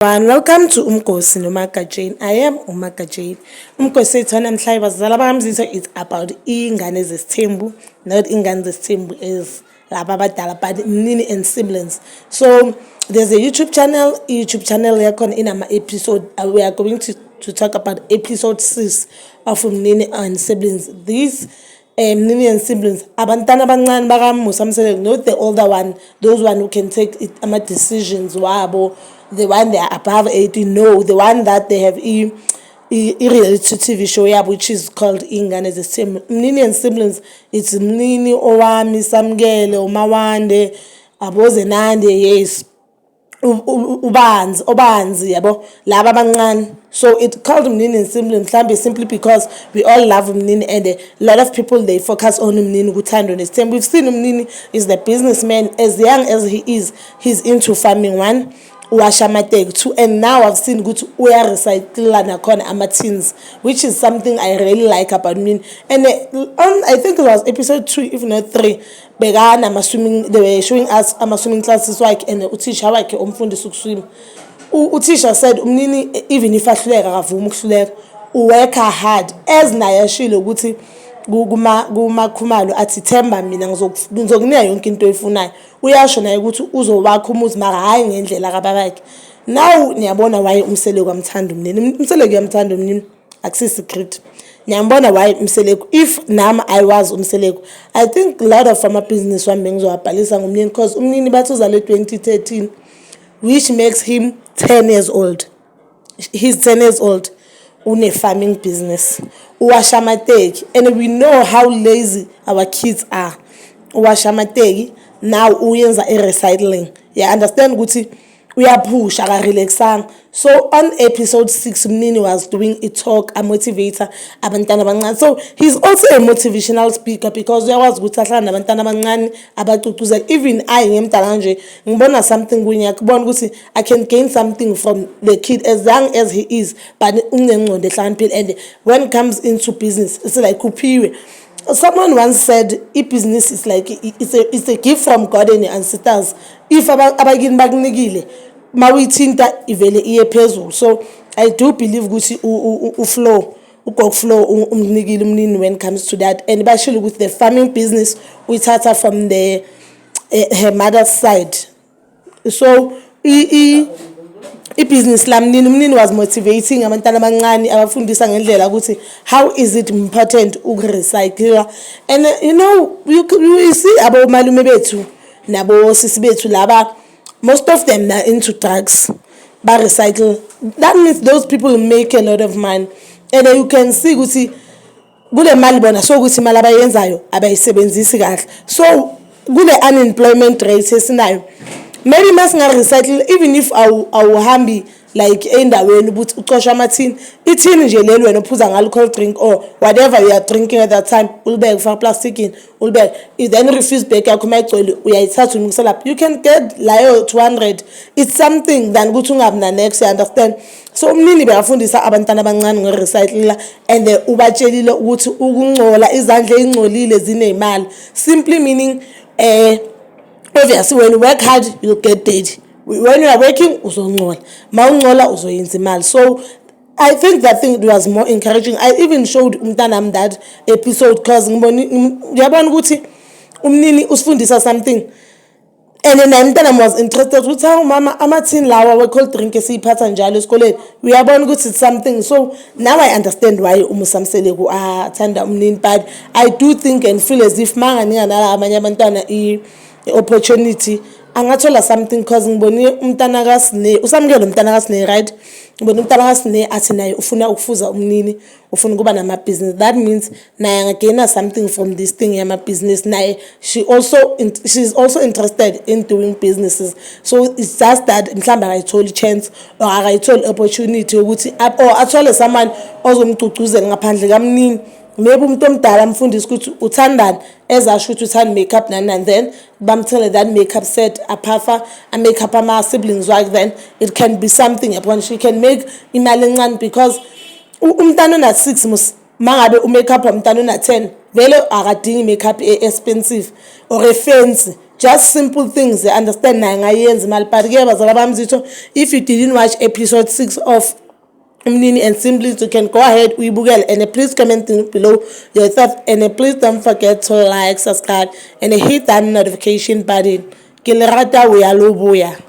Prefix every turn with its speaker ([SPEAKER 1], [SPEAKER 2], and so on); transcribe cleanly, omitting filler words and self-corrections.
[SPEAKER 1] And welcome to Umkosi Nomaka Jane. I am Umaka Jane. Umkosi ethona namhlanje bazala bamzisa it's about ingane zesithembu, not ingane zesithembu is laba abadala but mnini and siblings. So there's a YouTube channel yakho in ama episode we are going to talk about episode 6 of Mnini and siblings. These mnini and siblings abantwana abancane baka Musa Mseleku, not the older one, those one who can take it ama decisions wabo, the one they are above 18, no, the one that they have reality TV show yabo which is called ingane zesithembu. Mnini and siblings, it's mnini owami Samkele umawande aboze nande, yes, ubanzi yabo laba abancane. So it called Mnini and siblings mhlambe simply because we all love Mnini and a lot of people they focus on Mnini Uthando Nes'Thembu. We've seen Mnini is the businessman, as young as he is, he's into farming, one washamateg two, and now I've seen good where recycle nakhona amatins, which is something I really like about Mnini. And I think it was episode 2 if not 3 begana amaswimming, they were showing us amaswimming classes wakhe and uthisha wakhe omfundisi ukuswim. Uthisha said Mnini even if ahluleka akavuma ukuhluleka work hard, as naye ashilo ukuthi kumakhumalo athi themba mina ngizokunika yonke into oyifunayo. Uyasho naye ukuthi uzowakha umuzi mara hayi ngendlela kababakhe. Now niyabona why Mseleku amthanda Mnini. Mseleku yamthanda Mnini akusi secret. Niyabona why Mseleku. If nama I was Mseleku, I think a lot of farmer business wami ngizowabhalisa ngomnini because Mnini bathi uzale 2013, which makes him 10 years old. He's 10 years old. Une farming business. Uwashamateki. And we know how lazy our kids are. Uwashamateki. Now uyenza recycling. Yeah, understand ukuthi uyaphusha akarelaxang. So on episode 6 Mnini was doing a talk, a motivator abantwana abancane. So he's also a motivational speaker because uyakwazi ukuthi ahlala nabantwana abancane abagcugcuzela. Even I ngimdala nje ngibona something kunya kubona ukuthi I can gain something from the kid as young as he is, but unengqondo ehlakaniphile. And when it comes into business it's like uphiwe. Someone once said business is like it's a gift from God and ancestors. If abakini bakunikile mawithinta ivele iye phezulu. So I do believe ukuthi ugokuflow umnikile Mnini when it comes to that. And bashilo with the farming business uyithatha from the her mother's side. So business la Mnini was motivating abantwana abancane abafundisa ngendlela ukuthi how is it important ukurecycle. And you see abo malume bethu nabo sisi bethu laba, most of them are into drugs but recycle. That means those people make a lot of money, and you can see ukuthi kule mali bona so ukuthi imali abayenzayo abayisebenzisi kahle. So kule unemployment rate esinayo, maybe masinga recycle, even if awuhambi like endaweni ukuthi ucosha amathini, ithini nje leli wena uphuza ngalo cold drink or whatever you are drinking at that time, ulibeke for plastic in ulibeke, then refuse back yakho mayigcwele uyayithatha umikisa lapha, you can get layo 200. It's something than ukuthi ungabi na next, you understand. So Mnini beyafundisa abantwana abancane ngerecycling and ubatshelile ukuthi ukungcola izandla ezingcolile zinemali, simply meaning obviously when you work hard you'll get paid. When you are working uzongcola, mawungcola uzoyenza imali. So I think that thing was more encouraging. I even showed umntanami that episode because ngiyabona ukuthi Mnini usifundisa something, and then umntanami was interested ukuthi how mama amathini lawa we cold drink esiyiphatha njalo esikoleni uyabona ukuthi it's something. So now I understand why Musa Mseleku athanda Mnini, but I do think and feel as if manganinga nala abanye abantwana opportunity angathola something because ngiboni umntana kaSine usamkele umntana kaSine, right? Ngiboni umntana kaSine athi naye ufuna ukufuza Mnini, ufuna kuba nama business. That means naye angagaina something from this thing yama business. Naye she's also interested in doing businesses. So it's just that mhlawumbe akayitholi chance or akayitholi opportunity ukuthi or athole someone ozomgcugcuzela ngaphandle kaMnini. Maybe umuntu omdala amfundisa ukuthi uthandani, ezasho ukuthi uthanda makeup and then bamthele that makeup set aphafa a makeup ama siblings wakhe, then it can be something upon she can make imali encane because umntana ona 6 mus mangabe makeup umntana ona 10 vele akadingi makeup expensive or a fancy just simple things they understand na ngayenza imali. But ke bazala bami zitho, if you didn't watch episode 6 of Umnini and Simply, you can go ahead uyibukele, and please comment below your thoughts, and please don't forget to like, subscribe, and hit that notification button. Ke le rata, uyalobuya.